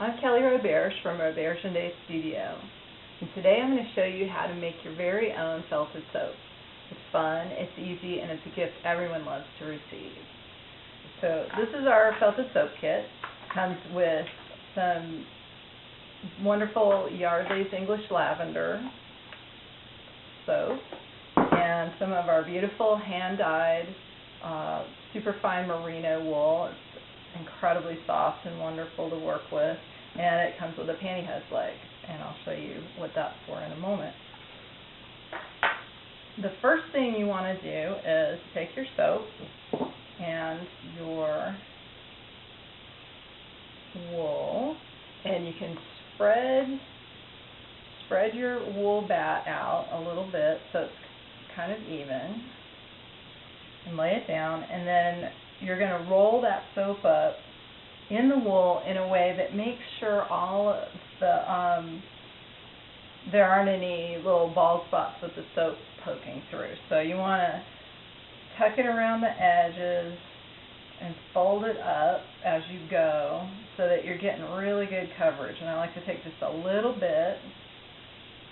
I'm Kelly Roberge from Roberge Studio, and today I'm going to show you how to make your very own felted soap. It's fun, it's easy, and it's a gift everyone loves to receive. So this is our felted soap kit. It comes with some wonderful Yardley's English lavender soap and some of our beautiful hand-dyed superfine merino wool. It's incredibly soft and wonderful to work with, and it comes with a pantyhose leg, and I'll show you what that's for in a moment. The first thing you want to do is take your soap and your wool, and you can spread your wool bat out a little bit so it's kind of even, and lay it down, and then you're going to roll that soap up in the wool in a way that makes sure all of the there aren't any little bald spots with the soap poking through. So you want to tuck it around the edges and fold it up as you go so that you're getting really good coverage. And I like to take just a little bit,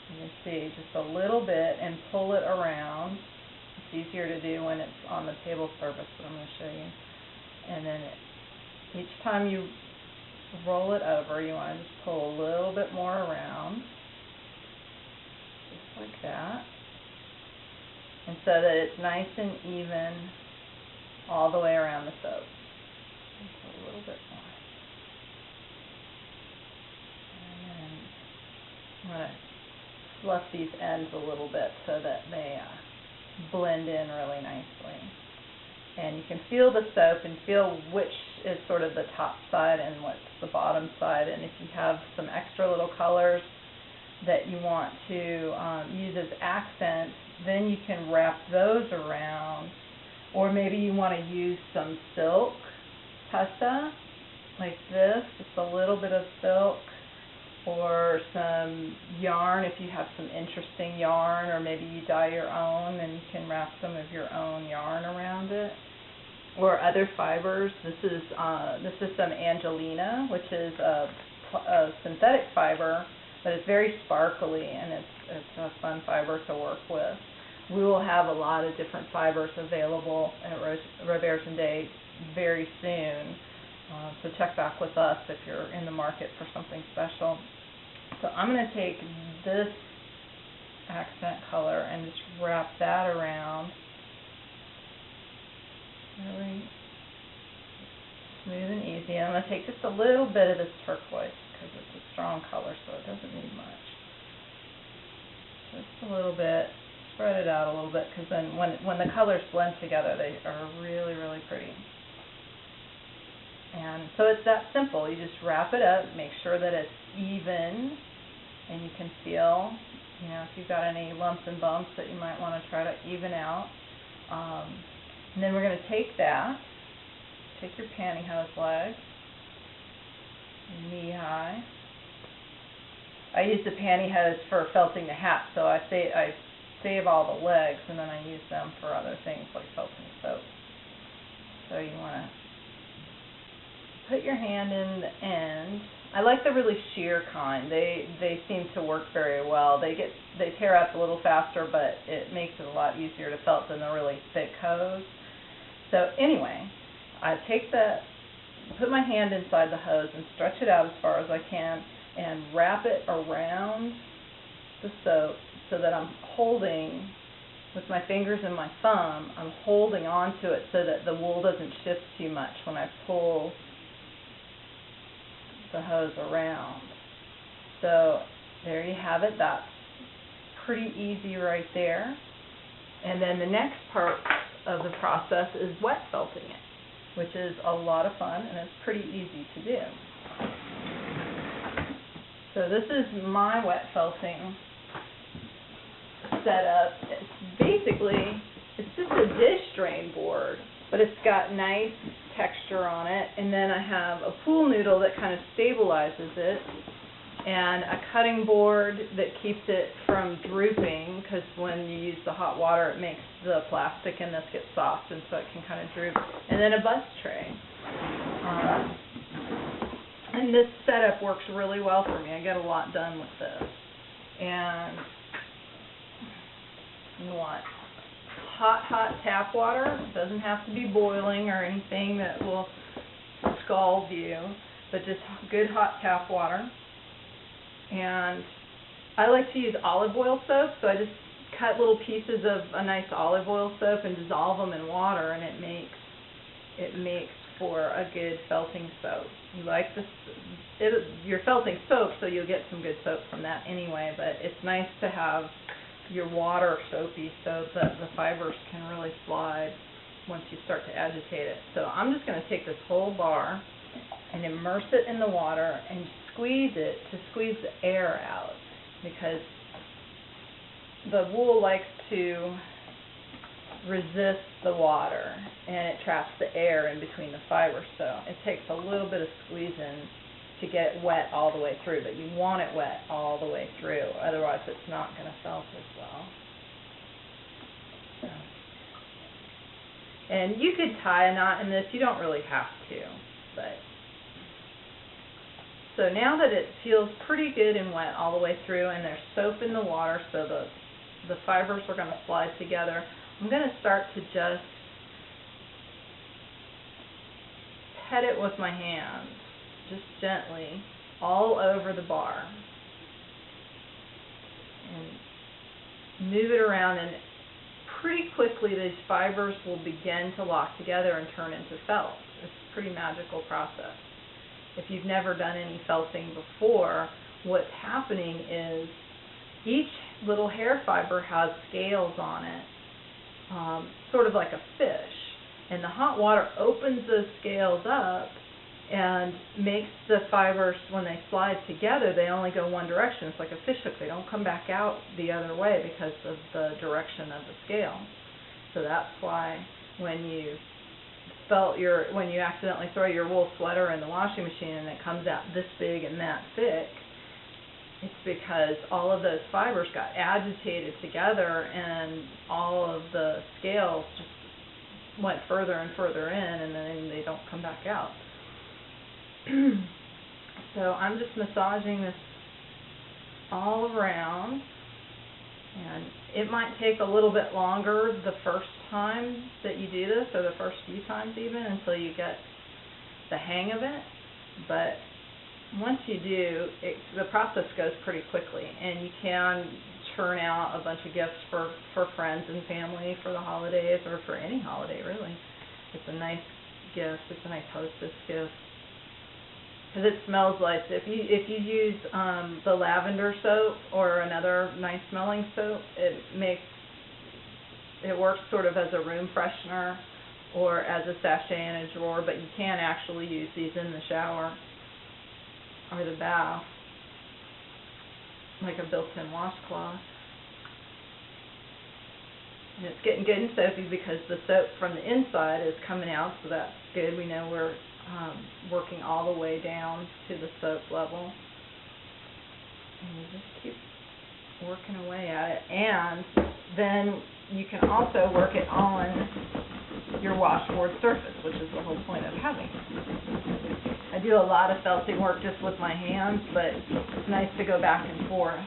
you can see, just a little bit, and pull it around. It's easier to do when it's on the table surface, but I'm going to show you. And then each time you roll it over, you want to just pull a little bit more around, just like that, and so that it's nice and even all the way around the soap. Just a little bit more. And then I'm going to fluff these ends a little bit so that they blend in really nicely. And you can feel the soap and feel which is sort of the top side and what's the bottom side. And if you have some extra little colors that you want to use as accents, then you can wrap those around. Or maybe you want to use some silk tussa like this, just a little bit of silk, or some yarn if you have some interesting yarn, or maybe you dye your own and you can wrap some of your own yarn around it, or other fibers. This is some Angelina, which is a synthetic fiber, but it's very sparkly, and it's a fun fiber to work with. We will have a lot of different fibers available at Roberge very soon. So check back with us if you're in the market for something special. So I'm going to take this accent color and just wrap that around. Really smooth and easy. And I'm going to take just a little bit of this turquoise because it's a strong color, so it doesn't need much. Just a little bit. Spread it out a little bit, because then when the colors blend together, they are really, really pretty. And so it's that simple. You just wrap it up, make sure that it's even, and you can feel, if you've got any lumps and bumps that you might want to try to even out. And then we're going to take your pantyhose leg, knee high. I use the pantyhose for felting the hat, so I save all the legs, and then I use them for other things like felting soap. So you want to put your hand in the end. I like the really sheer kind. They seem to work very well. They tear up a little faster, but it makes it a lot easier to felt than the really thick hose. So anyway, I put my hand inside the hose and stretch it out as far as I can, and wrap it around the soap so that I'm holding, with my fingers and my thumb, I'm holding onto it so that the wool doesn't shift too much when I pull the hose around. So there you have it. That's pretty easy right there. And then the next part of the process is wet felting it, which is a lot of fun, and it's pretty easy to do. So this is my wet felting setup. It's just a dish drain board, but it's got nice texture on it, and then I have a pool noodle that kind of stabilizes it, and a cutting board that keeps it from drooping, because when you use the hot water it makes the plastic in this get soft, and so it can kind of droop, and then a bus tray. And this setup works really well for me. I get a lot done with this. And you want hot tap water. It doesn't have to be boiling or anything that will scald you, but just good hot tap water. And I like to use olive oil soap, so I just cut little pieces of a nice olive oil soap and dissolve them in water, and it makes for a good felting soap. You like this, you're felting soap, so you'll get some good soap from that anyway, but it's nice to have your water soapy so that the fibers can really slide once you start to agitate it. So I'm just going to take this whole bar and immerse it in the water and squeeze it to squeeze the air out, because the wool likes to resist the water and it traps the air in between the fibers, so it takes a little bit of squeezing to get it wet all the way through, but you want it wet all the way through, otherwise it's not going to felt as well. So. And you could tie a knot in this, you don't really have to, but so now that it feels pretty good and wet all the way through, and there's soap in the water, so the fibers are going to slide together, I'm going to start to just pet it with my hands, just gently, all over the bar. And move it around, and pretty quickly these fibers will begin to lock together and turn into felt. It's a pretty magical process. If you've never done any felting before, what's happening is each little hair fiber has scales on it, sort of like a fish, and the hot water opens those scales up and makes the fibers, when they slide together, they only go one direction. It's like a fish hook. They don't come back out the other way because of the direction of the scale. So that's why when you accidentally throw your wool sweater in the washing machine and it comes out this big and that thick, it's because all of those fibers got agitated together and all of the scales just went further and further in, and then they don't come back out. So I'm just massaging this all around, and it might take a little bit longer the first time that you do this, or the first few times even, until you get the hang of it, but once you do, the process goes pretty quickly, and you can churn out a bunch of gifts for friends and family for the holidays, or for any holiday really. It's a nice gift. It's a nice hostess gift, because it smells like, if you use the lavender soap or another nice smelling soap, it works sort of as a room freshener or as a sachet in a drawer, but you can actually use these in the shower or the bath, like a built-in washcloth. And it's getting good and soapy because the soap from the inside is coming out, so that's good. We know we're working all the way down to the soap level. And you just keep working away at it. And then you can also work it on your washboard surface, which is the whole point of having it. I do a lot of felting work just with my hands, but it's nice to go back and forth.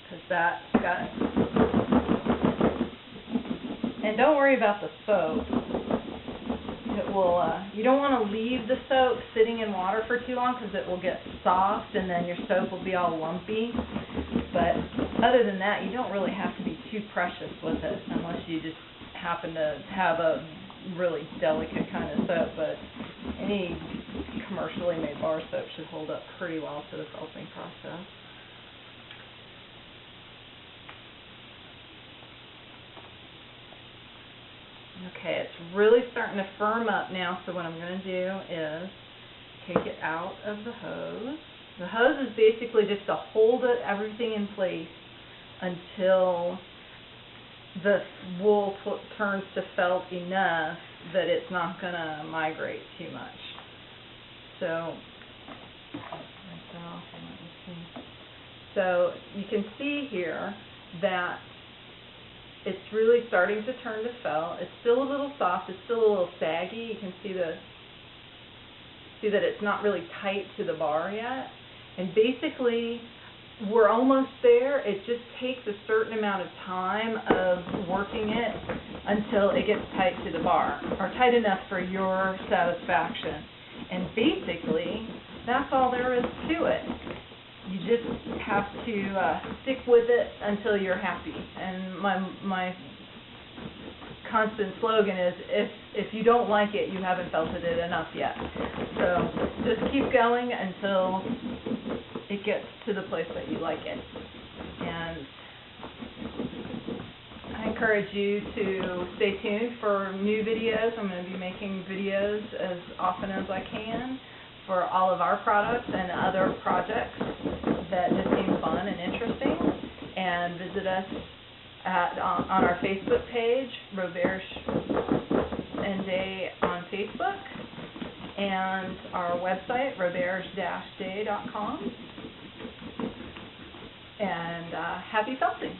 Because that's got... And don't worry about the soap. It will, you don't want to leave the soap sitting in water for too long, because it will get soft and then your soap will be all lumpy. But other than that, you don't really have to be too precious with it, unless you just happen to have a really delicate kind of soap. But any commercially made bar soap should hold up pretty well to the felting process. Okay, it's really starting to firm up now, so what I'm going to do is take it out of the hose. The hose is basically just to hold everything in place until the wool turns to felt enough that it's not going to migrate too much. So, so you can see here that It's really starting to turn to felt. It's still a little soft. It's still a little saggy. You can see that it's not really tight to the bar yet. And basically, we're almost there. It just takes a certain amount of time of working it until it gets tight to the bar, or tight enough for your satisfaction. And basically, that's all there is to it. You just have to stick with it until you're happy. And my constant slogan is, if you don't like it, you haven't felted it enough yet. So just keep going until it gets to the place that you like it. And I encourage you to stay tuned for new videos. I'm going to be making videos as often as I can for all of our products and other projects that just seem fun and interesting. And visit us on our Facebook page, Roberge NJ on Facebook, and our website, roberge-day.com. And happy felting!